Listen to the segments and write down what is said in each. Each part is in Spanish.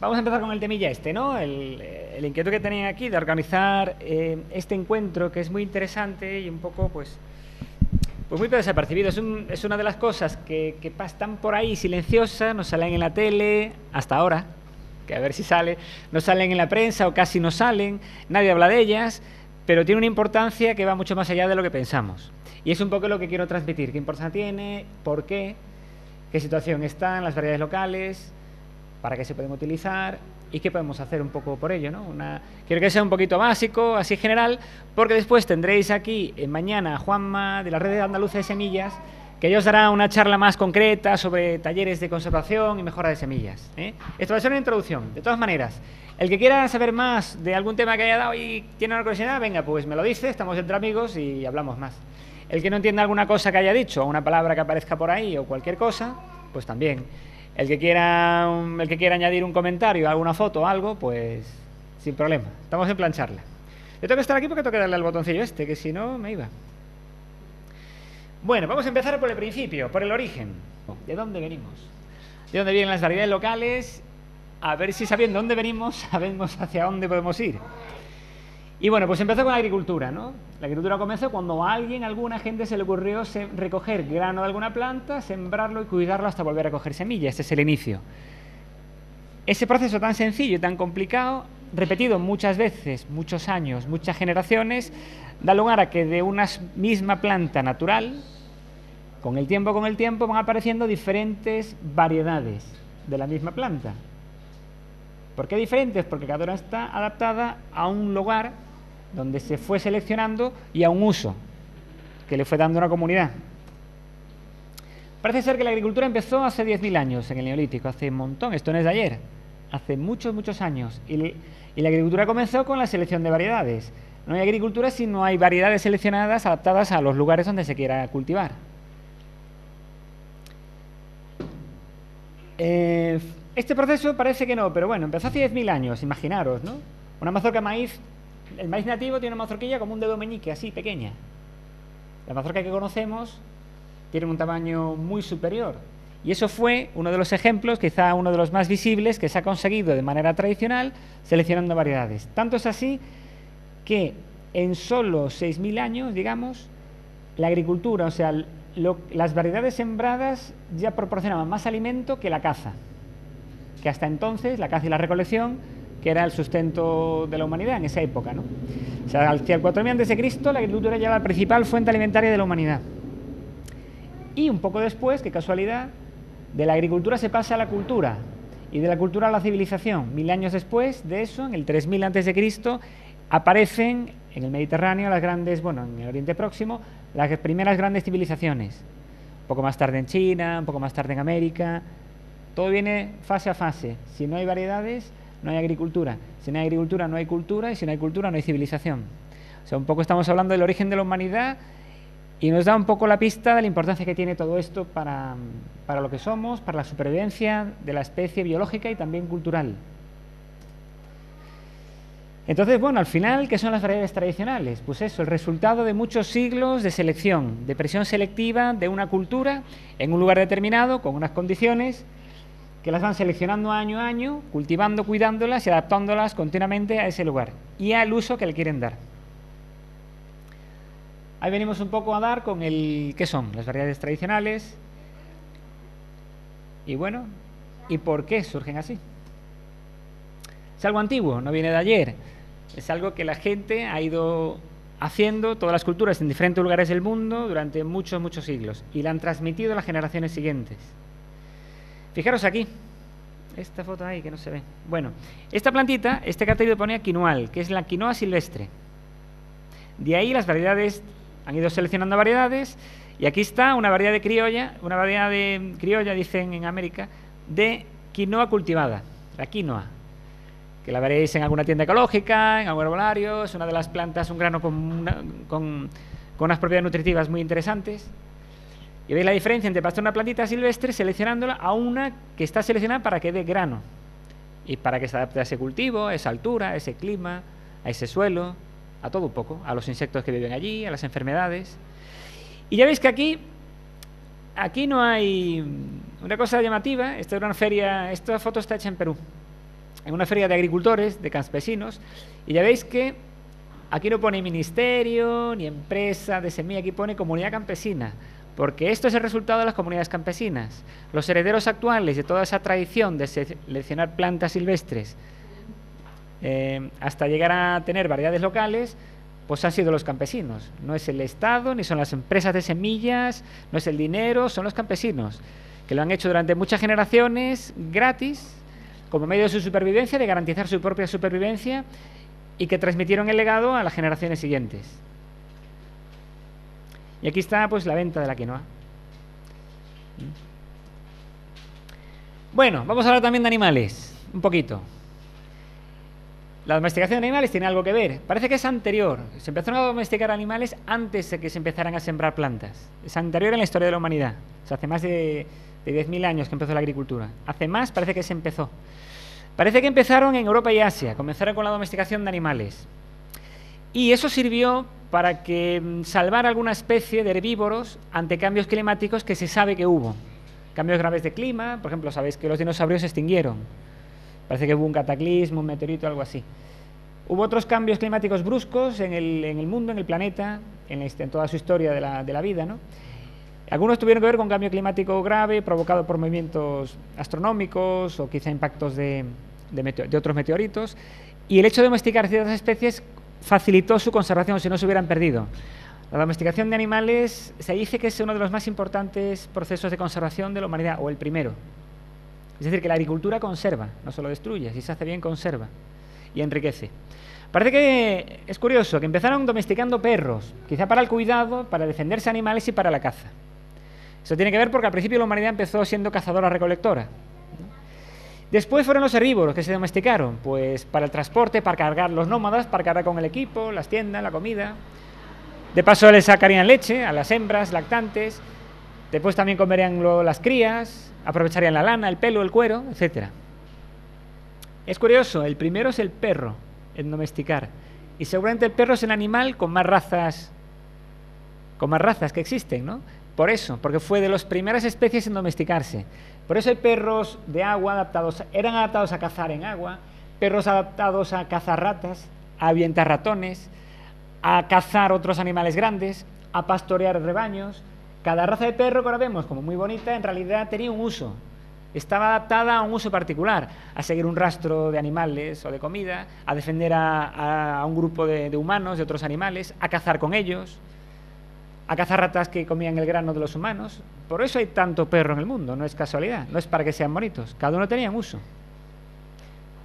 vamos a empezar con el temilla este, ¿no? El inquietud que tenían aquí de organizar este encuentro, que es muy interesante y un poco, pues muy desapercibido. Es una de las cosas que están por ahí silenciosas, no salen en la tele hasta ahora, que a ver si sale, no salen en la prensa o casi no salen, nadie habla de ellas, pero tiene una importancia que va mucho más allá de lo que pensamos. Y es un poco lo que quiero transmitir, qué importancia tiene, por qué situación están las variedades locales, para qué se pueden utilizar y qué podemos hacer un poco por ello, ¿no? Quiero que sea un poquito básico, así general, porque después tendréis aquí mañana a Juanma de la Red Andaluza de Semillas, que ya os dará una charla más concreta sobre talleres de conservación y mejora de semillas, ¿eh? Esto va a ser una introducción. De todas maneras, el que quiera saber más de algún tema que haya dado y tiene una curiosidad, venga, pues me lo dice, estamos entre amigos y hablamos más. El que no entienda alguna cosa que haya dicho, o una palabra que aparezca por ahí, o cualquier cosa, pues también. El que quiera añadir un comentario, alguna foto o algo, pues sin problema. Estamos en plan charla. Yo tengo que estar aquí porque tengo que darle al botoncillo este, que si no me iba. Bueno, vamos a empezar por el principio, por el origen. ¿De dónde venimos? ¿De dónde vienen las variedades locales? A ver si sabiendo dónde venimos, sabemos hacia dónde podemos ir. Y bueno, pues empezó con la agricultura, ¿no? La agricultura comenzó cuando a alguna gente se le ocurrió recoger grano de alguna planta, sembrarlo y cuidarlo hasta volver a coger semillas. Este es el inicio. Ese proceso tan sencillo y tan complicado, repetido muchas veces, muchos años, muchas generaciones, da lugar a que de una misma planta natural, con el tiempo van apareciendo diferentes variedades de la misma planta. ¿Por qué diferentes? Porque cada una está adaptada a un lugar donde se fue seleccionando y a un uso que le fue dando una comunidad. Parece ser que la agricultura empezó hace 10.000 años, en el Neolítico, hace un montón, esto no es de ayer, hace muchos años. Y la agricultura comenzó con la selección de variedades. No hay agricultura si no hay variedades seleccionadas adaptadas a los lugares donde se quiera cultivar. Este proceso parece que no, pero bueno, empezó hace 10.000 años, imaginaros, ¿no? Una mazorca de maíz, el maíz nativo tiene una mazorquilla como un dedo meñique, así, pequeña. La mazorca que conocemos tiene un tamaño muy superior. Y eso fue uno de los ejemplos, quizá uno de los más visibles, que se ha conseguido de manera tradicional seleccionando variedades. Tanto es así que en solo 6.000 años, digamos, la agricultura, o sea, las variedades sembradas ya proporcionaban más alimento que la caza, que hasta entonces la caza y la recolección, que era el sustento de la humanidad en esa época, ¿no? O sea, hacia el 4000 a.C. la agricultura ya era la principal fuente alimentaria de la humanidad. Y un poco después, qué casualidad, de la agricultura se pasa a la cultura, y de la cultura a la civilización. 1000 años después de eso, en el 3000 a.C., aparecen en el Mediterráneo las grandes, bueno, en el Oriente Próximo, las primeras grandes civilizaciones. Un poco más tarde en China, un poco más tarde en América. Todo viene fase a fase. Si no hay variedades, no hay agricultura. Si no hay agricultura, no hay cultura. Y si no hay cultura, no hay civilización. O sea, un poco estamos hablando del origen de la humanidad y nos da un poco la pista de la importancia que tiene todo esto para lo que somos, para la supervivencia de la especie biológica y también cultural. Entonces, bueno, al final, ¿qué son las variedades tradicionales? Pues eso, el resultado de muchos siglos de selección, de presión selectiva de una cultura en un lugar determinado, con unas condiciones, que las van seleccionando año a año, cultivando, cuidándolas y adaptándolas continuamente a ese lugar y al uso que le quieren dar. Ahí venimos un poco a dar con ¿qué son? Las variedades tradicionales. Y bueno, ¿y por qué surgen así? Es algo antiguo, no viene de ayer. Es algo que la gente ha ido haciendo, todas las culturas en diferentes lugares del mundo durante muchos siglos, y la han transmitido a las generaciones siguientes. Fijaros aquí, esta foto ahí que no se ve. Bueno, esta plantita, este cartelito ponía quinoal, que es la quinoa silvestre. De ahí las variedades, han ido seleccionando variedades, y aquí está una variedad de criolla, dicen en América, de quinoa cultivada, la quinoa, que la veréis en alguna tienda ecológica, en algún herbolario. Es una de las plantas, un grano con unas propiedades nutritivas muy interesantes. Y veis la diferencia entre pasar una plantita silvestre seleccionándola a una que está seleccionada para que dé grano y para que se adapte a ese cultivo, a esa altura, a ese clima, a ese suelo, a todo un poco, a los insectos que viven allí, a las enfermedades. Y ya veis que aquí no hay una cosa llamativa. Esta es una feria, esta foto está hecha en Perú. en una feria de agricultores, de campesinos, y ya veis que aquí no pone ministerio ni empresa de semilla, aquí pone comunidad campesina, porque esto es el resultado de las comunidades campesinas. Los herederos actuales de toda esa tradición de seleccionar plantas silvestres hasta llegar a tener variedades locales, pues han sido los campesinos. No es el Estado, ni son las empresas de semillas, no es el dinero, son los campesinos, que lo han hecho durante muchas generaciones gratis, como medio de su supervivencia, de garantizar su propia supervivencia, y que transmitieron el legado a las generaciones siguientes. Y aquí está pues la venta de la quinoa. Bueno, vamos a hablar también de animales, un poquito. La domesticación de animales tiene algo que ver. Parece que es anterior. Se empezaron a domesticar animales antes de que se empezaran a sembrar plantas. Es anterior en la historia de la humanidad. O sea, hace más de 10.000 años que empezó la agricultura. Hace más parece que se empezó. Parece que empezaron en Europa y Asia. Comenzaron con la domesticación de animales. Y eso sirvió para que salvar alguna especie de herbívoros ante cambios climáticos que se sabe que hubo. Cambios graves de clima. Por ejemplo, sabéis que los dinosaurios se extinguieron. Parece que hubo un cataclismo, un meteorito, algo así. Hubo otros cambios climáticos bruscos en el mundo, en el planeta, en toda su historia de la vida, ¿no? Algunos tuvieron que ver con cambio climático grave provocado por movimientos astronómicos o quizá impactos de otros meteoritos. Y el hecho de domesticar ciertas especies facilitó su conservación, si no se hubieran perdido. La domesticación de animales se dice que es uno de los más importantes procesos de conservación de la humanidad, o el primero. Es decir, que la agricultura conserva, no solo destruye, si se hace bien conserva y enriquece. Parece que es curioso que empezaron domesticando perros, quizá para el cuidado, para defenderse de animales y para la caza. Eso tiene que ver porque al principio la humanidad empezó siendo cazadora-recolectora. Después fueron los herbívoros que se domesticaron, pues para el transporte, para cargar los nómadas, para cargar con el equipo, las tiendas, la comida. De paso les sacarían leche a las hembras lactantes, después también comerían luego las crías, aprovecharían la lana, el pelo, el cuero, etc. Es curioso, el primero es el perro en domesticar, y seguramente el perro es el animal con más razas que existen, ¿no? Por eso, porque fue de las primeras especies en domesticarse. Por eso hay perros de agua eran adaptados a cazar en agua, perros adaptados a cazar ratas, a ahuyentar ratones, a cazar otros animales grandes, a pastorear rebaños. Cada raza de perro que ahora vemos como muy bonita, en realidad tenía un uso. Estaba adaptada a un uso particular, a seguir un rastro de animales o de comida, a defender a un grupo de humanos, de otros animales, a cazar con ellos, a cazar ratas que comían el grano de los humanos. Por eso hay tanto perro en el mundo, no es casualidad, no es para que sean bonitos, cada uno tenía un uso.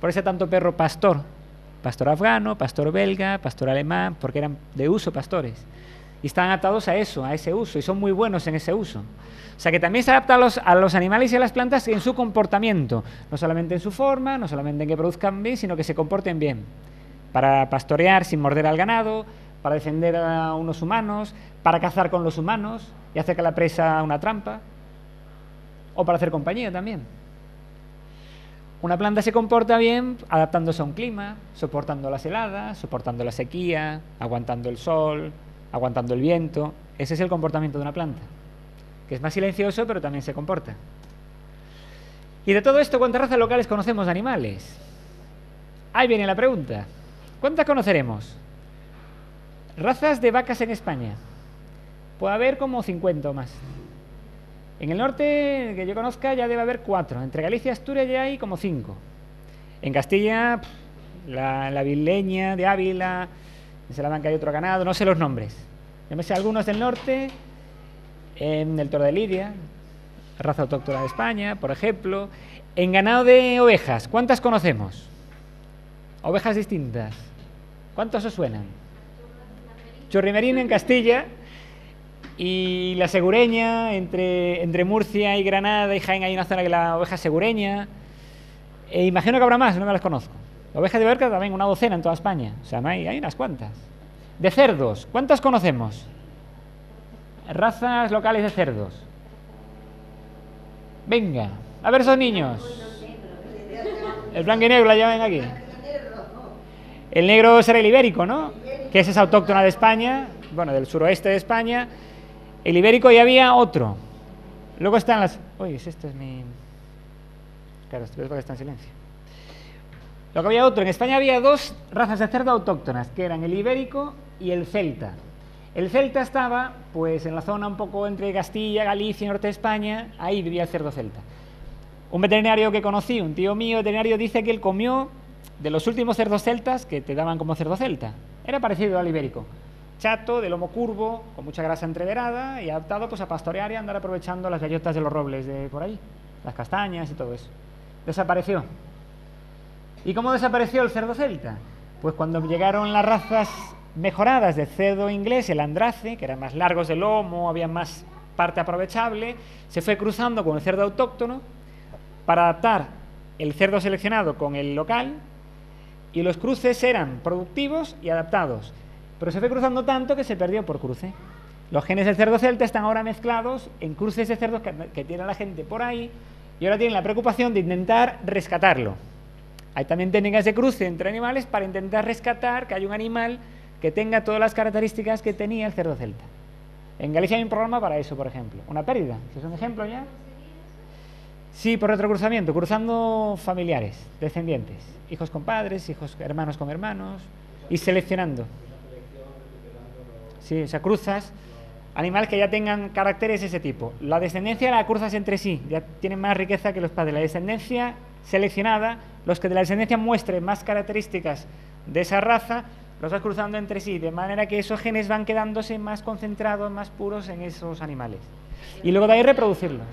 Por eso hay tanto perro pastor, pastor afgano, pastor belga, pastor alemán, porque eran de uso pastores. Y están adaptados a eso, a ese uso, y son muy buenos en ese uso. O sea que también se adapta a los animales y a las plantas en su comportamiento, no solamente en su forma, no solamente en que produzcan bien, sino que se comporten bien, para pastorear sin morder al ganado, para defender a unos humanos, para cazar con los humanos y hacer que la presa una trampa, o para hacer compañía también. Una planta se comporta bien adaptándose a un clima, soportando las heladas, soportando la sequía, aguantando el sol, aguantando el viento. Ese es el comportamiento de una planta, que es más silencioso pero también se comporta. Y de todo esto, ¿cuántas razas locales conocemos de animales? Ahí viene la pregunta. ¿Cuántas conoceremos? Razas de vacas en España. Puede haber como 50 o más. En el norte, que yo conozca, ya debe haber 4. Entre Galicia y Asturias ya hay como 5. En Castilla, la vileña de Ávila, en Salamanca hay otro ganado, no sé los nombres. Yo me sé algunos del norte, en el toro de Lidia, raza autóctona de España, por ejemplo. En ganado de ovejas, ¿cuántas conocemos? Ovejas distintas. ¿Cuántos os suenan? Churrimerina en Castilla y la segureña, entre Murcia y Granada y Jaén hay una zona que la oveja segureña. Imagino que habrá más, no me las conozco. Ovejas de Berca también, una docena en toda España. O sea, hay unas cuantas. De cerdos, ¿cuántas conocemos? Razas locales de cerdos. Venga, a ver esos niños. El blanco y negro la llevan aquí. El negro será el ibérico, ¿no? Que ese es autóctona de España, bueno, del suroeste de España. El ibérico ya había otro. Luego están las... Uy, este es mi... Claro, esto es porque está en silencio. Luego había otro. En España había dos razas de cerdo autóctonas, que eran el ibérico y el celta. El celta estaba, pues, en la zona un poco entre Castilla, Galicia y norte de España. Ahí vivía el cerdo celta. Un veterinario que conocí, un tío mío veterinario, dice que él comió de los últimos cerdos celtas que te daban como cerdo celta. Era parecido al ibérico. Chato, de lomo curvo, con mucha grasa entreverada y adaptado pues a pastorear y andar aprovechando las bellotas de los robles de por ahí, las castañas y todo eso. Desapareció. ¿Y cómo desapareció el cerdo celta? Pues cuando llegaron las razas mejoradas de cerdo inglés, el Andrace, que eran más largos de lomo, había más parte aprovechable, se fue cruzando con el cerdo autóctono para adaptar el cerdo seleccionado con el local, y los cruces eran productivos y adaptados, pero se fue cruzando tanto que se perdió por cruce. Los genes del cerdo celta están ahora mezclados en cruces de cerdos que tiene la gente por ahí, y ahora tienen la preocupación de intentar rescatarlo. Hay también técnicas de cruce entre animales para intentar rescatar que haya un animal que tenga todas las características que tenía el cerdo celta. En Galicia hay un programa para eso, por ejemplo. Una pérdida, ¿es un ejemplo ya? Sí, por retrocruzamiento, cruzando familiares, descendientes, hijos con padres, hijos, hermanos con hermanos, y seleccionando. Sí, o sea, cruzas animales que ya tengan caracteres de ese tipo. La descendencia la cruzas entre sí, ya tienen más riqueza que los padres. La descendencia seleccionada, los que de la descendencia muestren más características de esa raza, los vas cruzando entre sí, de manera que esos genes van quedándose más concentrados, más puros en esos animales. Y luego de ahí reproducirlos.